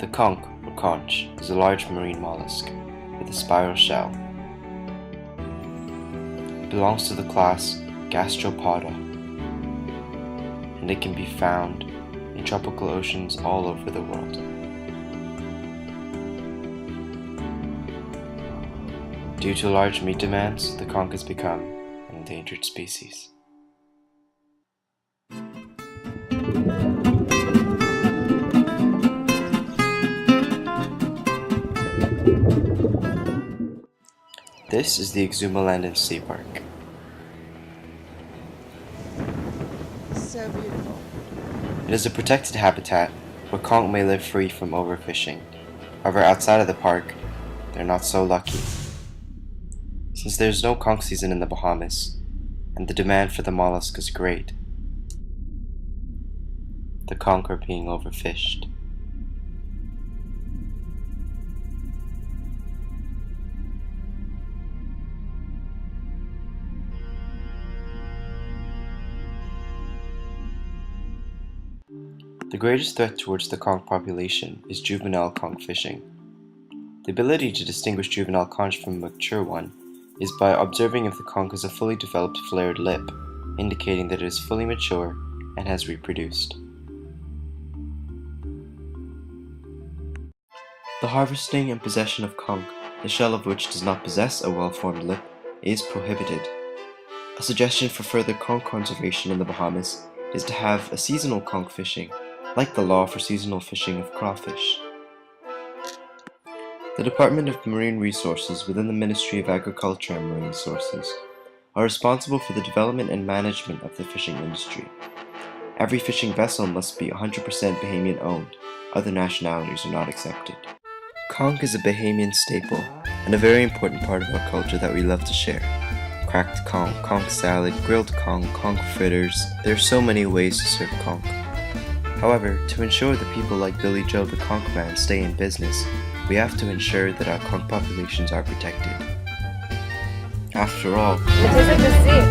The conch, or conch, is a large marine mollusk with a spiral shell. It belongs to the class Gastropoda, and it can be found in tropical oceans all over the world. Due to large meat demands, the conch has become an endangered species. This is the Exuma Land and Sea Park. So beautiful. It is a protected habitat where conch may live free from overfishing. However, outside of the park, they're not so lucky. Since there's no conch season in the Bahamas, and the demand for the mollusk is great, the conch are being overfished. The greatest threat towards the conch population is juvenile conch fishing. The ability to distinguish juvenile conch from a mature one is by observing if the conch has a fully developed flared lip, indicating that it is fully mature and has reproduced. The harvesting and possession of conch, the shell of which does not possess a well-formed lip, is prohibited. A suggestion for further conch conservation in the Bahamas is to have a seasonal conch fishing, like the law for seasonal fishing of crawfish. The Department of Marine Resources within the Ministry of Agriculture and Marine Resources are responsible for the development and management of the fishing industry. Every fishing vessel must be 100% Bahamian owned. Other nationalities are not accepted. Conch is a Bahamian staple and a very important part of our culture that we love to share. Cracked conch, conch salad, grilled conch, conch fritters. There are so many ways to serve conch. However, to ensure that people like Billy Joe the Conch Man stay in business, we have to ensure that our conch populations are protected. After all, It isn't the sea.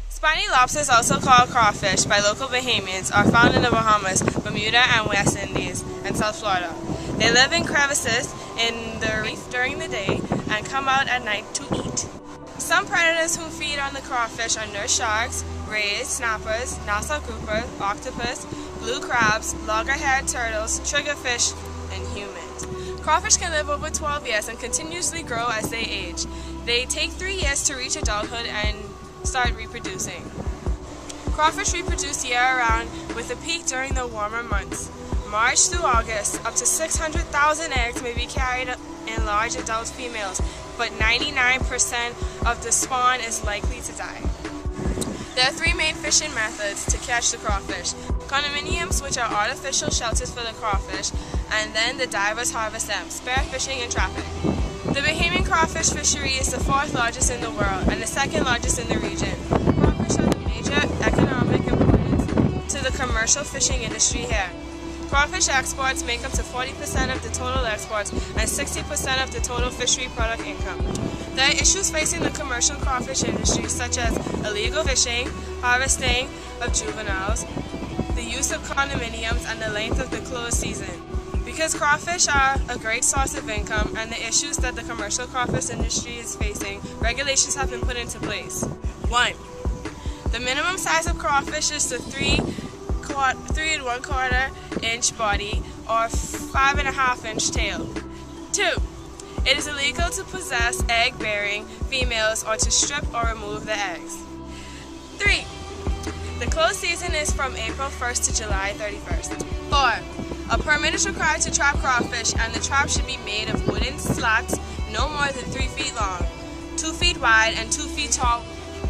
Spiny lobsters, also called crawfish by local Bahamians, are found in the Bahamas, Bermuda, and West Indies, and South Florida. They live in crevices in the reef during the day and come out at night to eat. Some predators who feed on the crawfish are nurse sharks, rays, snappers, Nassau groupers, octopus, blue crabs, loggerhead turtles, triggerfish, and humans. Crawfish can live over 12 years and continuously grow as they age. They take 3 years to reach adulthood and start reproducing. Crawfish reproduce year-round with a peak during the warmer months. March through August, up to 600,000 eggs may be carried in large adult females, but 99% of the spawn is likely to die. There are 3 main fishing methods to catch the crawfish. Condominiums, which are artificial shelters for the crawfish, and then the divers harvest them, spearfishing and trapping. The Bahamian crawfish fishery is the 4th largest in the world and the 2nd largest in the region. Crawfish are the major economic importance to the commercial fishing industry here. Crawfish exports make up to 40% of the total exports and 60% of the total fishery product income. There are issues facing the commercial crawfish industry such as illegal fishing, harvesting of juveniles, the use of condominiums, and the length of the closed season. Because crawfish are a great source of income and the issues that the commercial crawfish industry is facing, regulations have been put into place. 1. The minimum size of crawfish is the 3 1/4 inch body or 5.5 inch tail. 2. It is illegal to possess egg-bearing females or to strip or remove the eggs. 3. The closed season is from April 1st to July 31st. 4. A permit is required to trap crawfish, and the trap should be made of wooden slats no more than 3 feet long, 2 feet wide, and 2 feet tall,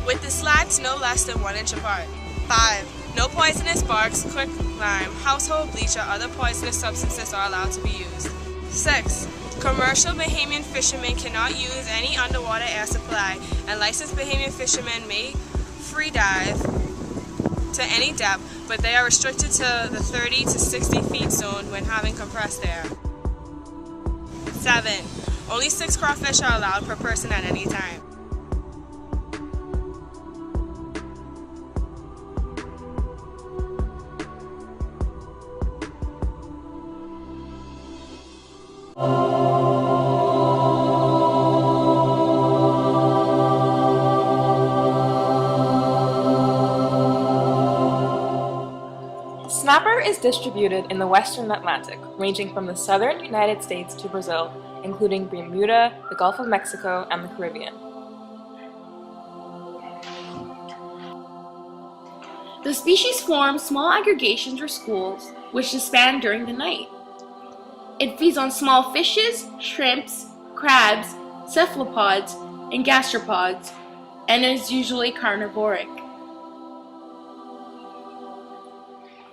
with the slats no less than 1 inch apart. 5. No poisonous barks, quicklime, household bleach, or other poisonous substances are allowed to be used. 6. Commercial Bahamian fishermen cannot use any underwater air supply, and licensed Bahamian fishermen may free dive to any depth, but they are restricted to the 30 to 60 feet zone when having compressed air. 7. Only 6 crawfish are allowed per person at any time. Snapper is distributed in the western Atlantic, ranging from the southern United States to Brazil, including Bermuda, the Gulf of Mexico, and the Caribbean. The species forms small aggregations or schools, which disband during the night. It feeds on small fishes, shrimps, crabs, cephalopods, and gastropods, and is usually carnivoric.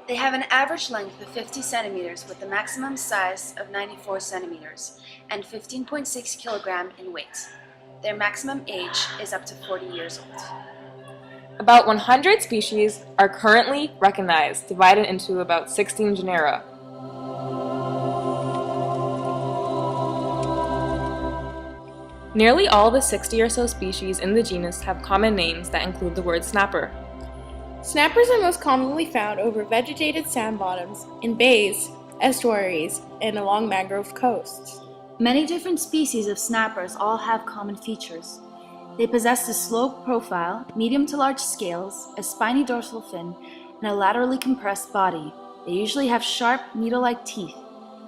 They have an average length of 50 centimeters with a maximum size of 94 centimeters and 15.6 kilogram in weight. Their maximum age is up to 40 years old. About 100 species are currently recognized, divided into about 16 genera. Nearly all the 60 or so species in the genus have common names that include the word snapper. Snappers are most commonly found over vegetated sand bottoms, in bays, estuaries, and along mangrove coasts. Many different species of snappers all have common features. They possess a sloped profile, medium to large scales, a spiny dorsal fin, and a laterally compressed body. They usually have sharp, needle-like teeth,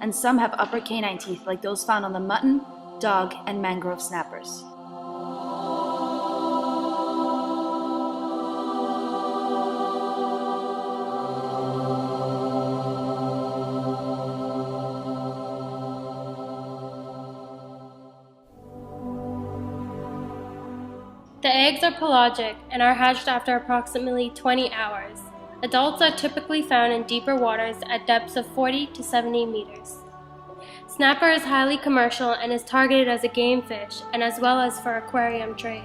and some have upper canine teeth like those found on the mutton, dog, and mangrove snappers. The eggs are pelagic and are hatched after approximately 20 hours. Adults are typically found in deeper waters at depths of 40 to 70 meters. Snapper is highly commercial and is targeted as a game fish and as well as for aquarium trade.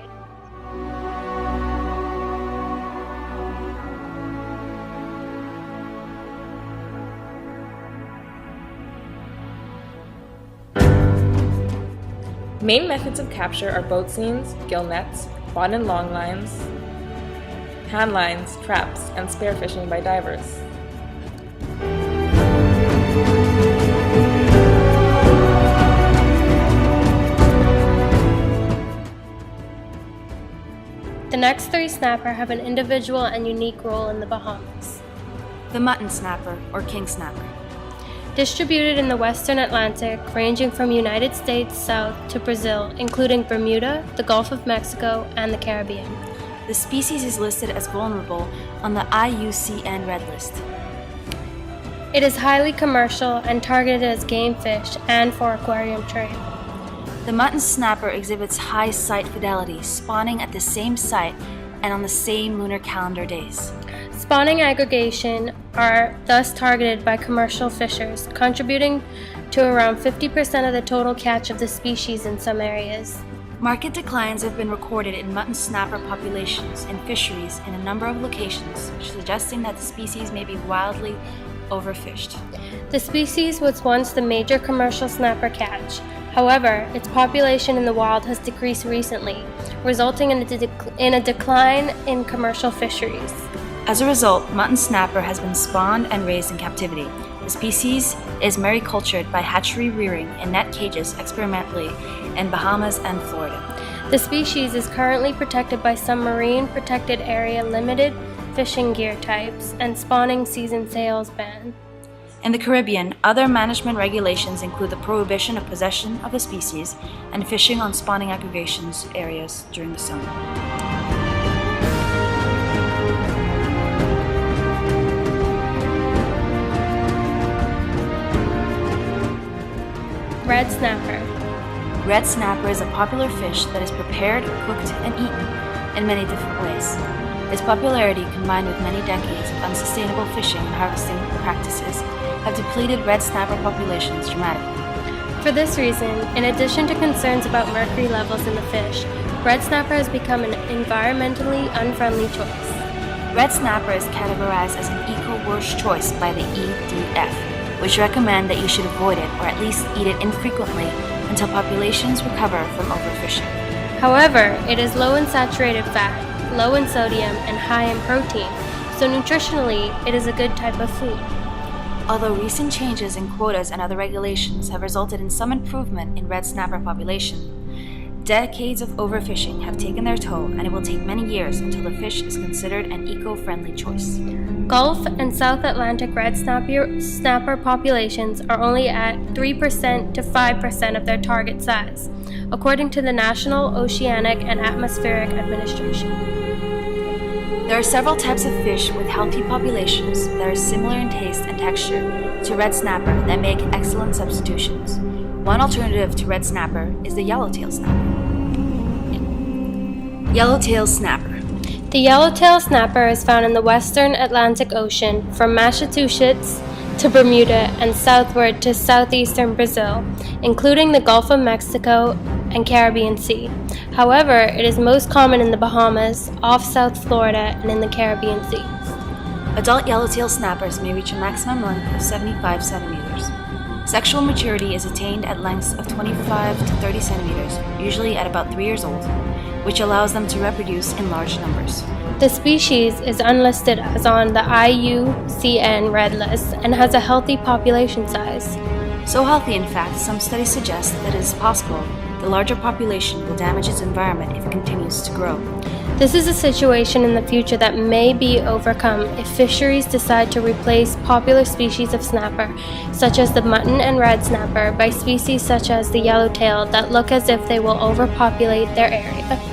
Main methods of capture are boat seines, gill nets, rod and long lines, hand lines, traps, and spearfishing by divers. The next 3 snapper have an individual and unique role in the Bahamas. The mutton snapper, or king snapper. Distributed in the western Atlantic, ranging from United States south to Brazil, including Bermuda, the Gulf of Mexico, and the Caribbean. The species is listed as vulnerable on the IUCN Red List. It is highly commercial and targeted as game fish and for aquarium trade. The mutton snapper exhibits high site fidelity, spawning at the same site and on the same lunar calendar days. Spawning aggregation are thus targeted by commercial fishers, contributing to around 50% of the total catch of the species in some areas. Market declines have been recorded in mutton snapper populations in fisheries in a number of locations, suggesting that the species may be wildly overfished. The species was once the major commercial snapper catch. However, its population in the wild has decreased recently, resulting in a decline in commercial fisheries. As a result, mutton snapper has been spawned and raised in captivity. The species is maricultured by hatchery rearing in net cages experimentally in Bahamas and Florida. The species is currently protected by some marine protected area limited fishing gear types and spawning season sales ban. In the Caribbean, other management regulations include the prohibition of possession of the species and fishing on spawning aggregations areas during the summer. Red snapper. Red snapper is a popular fish that is prepared, cooked, and eaten in many different ways. Its popularity, combined with many decades of unsustainable fishing and harvesting practices, have depleted red snapper populations dramatically. For this reason, in addition to concerns about mercury levels in the fish, red snapper has become an environmentally unfriendly choice. Red snapper is categorized as an eco-worst choice by the EDF, which recommend that you should avoid it or at least eat it infrequently until populations recover from overfishing. However, it is low in saturated fat, low in sodium, and high in protein, so nutritionally, it is a good type of food. Although recent changes in quotas and other regulations have resulted in some improvement in red snapper population, decades of overfishing have taken their toll, and it will take many years until the fish is considered an eco-friendly choice. Gulf and South Atlantic red snapper populations are only at 3% to 5% of their target size, according to the National Oceanic and Atmospheric Administration. There are several types of fish with healthy populations that are similar in taste and texture to red snapper that make excellent substitutions. One alternative to red snapper is the yellowtail snapper. Yellowtail snapper. The yellowtail snapper is found in the western Atlantic Ocean from Massachusetts to Bermuda and southward to southeastern Brazil, including the Gulf of Mexico and Caribbean Sea. However, it is most common in the Bahamas, off South Florida, and in the Caribbean Sea. Adult yellowtail snappers may reach a maximum length of 75 centimeters. Sexual maturity is attained at lengths of 25 to 30 centimeters, usually at about 3 years old, which allows them to reproduce in large numbers. The species is unlisted as on the IUCN Red List and has a healthy population size. So healthy, in fact, some studies suggest that it is possible the larger population will damage its environment if it continues to grow. This is a situation in the future that may be overcome if fisheries decide to replace popular species of snapper, such as the mutton and red snapper, by species such as the yellowtail that look as if they will overpopulate their area.